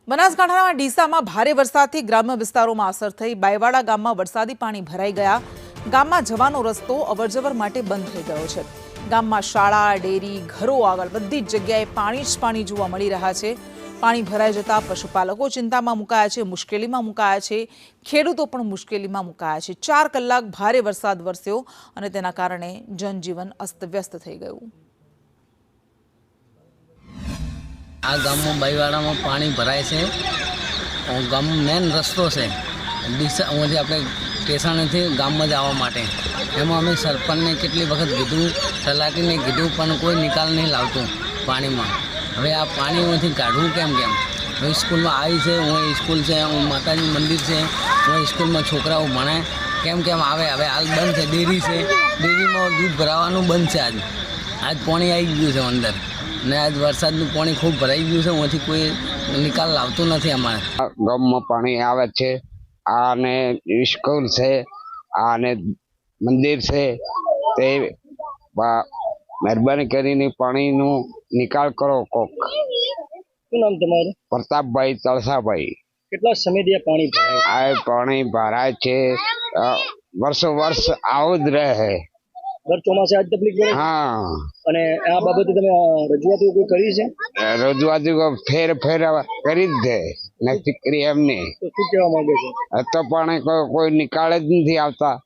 બનાસકાંઠાના ડીસામાં ભારે વરસાદથી ગ્રામ્ય વિસ્તારોમાં અસર થઈ। બાયવાડા ગામમાં વરસાદી પાણી ભરાઈ ગયા। ગામમાં જવાનો રસ્તો અવરજવર માટે બંધ થઈ ગયો છે। ગામમાં શાળા, ડેરી, ઘરો આગળ બધી જ જગ્યાએ પાણી જ પાણી જોવા મળી રહ્યા છે। પાણી ભરાઈ જતા પશુપાલકો ચિંતામાં મુકાયા છે, મુશ્કેલીમાં મુકાયા છે। ખેડૂતો પણ મુશ્કેલીમાં મુકાયા છે। 4 કલાક ભારે વરસાદ વરસ્યો અને તેના કારણે જનજીવન અસ્તવ્યસ્ત થઈ ગયું। આ ગામમાં બાયવાડામાં પાણી ભરાય છે। ગામમાં મેન રસ્તો છે ડીસામાંથી આપણે ટેસાણેથી ગામમાં જવા માટે। એમાં અમે સરપંચને કેટલી વખત કીધું, તલાટીને કીધું, પણ કોઈ નિકાલ નહીં લાવતું પાણીમાં। હવે આ પાણીમાંથી કાઢવું કેમ? હવે સ્કૂલમાં આવી છે, હું સ્કૂલ છે, હું માતાજી મંદિર છે, હું સ્કૂલમાં છોકરાઓ ભણે, કેમ આવે? હવે હાલ બંધ છે। ડેરી છે, ડેરીમાં દૂધ ભરાવાનું બંધ છે। આજ પાણી આવી ગયું છે અંદર ને આજ વરસાદનું પાણી ખૂબ ભરાઈ ગયું છે। ઓથી કોઈ નિકાલ લાવતું નથી અમારે। ગામમાં પાણી આવે છે, આને સ્કૂલ છે, આને મંદિર છે, તે મહેરબાની કરીને પાણીનો નિકાલ કરો કોક। શું નામ તમારું? પ્રતાપભાઈ તળસાભાઈ। કેટલા સમયથી આ પાણી ભરાય? આ પાણી ભરાય છે, વર્ષો વર્ષ આવું જ રહે। દર ચોમાસે આજ તકલીફ પડે? હા। અને આ બાબતે તમે રજૂઆતો કોઈ કરી છે? રજૂઆત ફેર કરી જ દે નથી કરી એમને। તો શું કહેવા માંગે છે? તો પણ કોઈ નિકાલ જ નથી આવતા।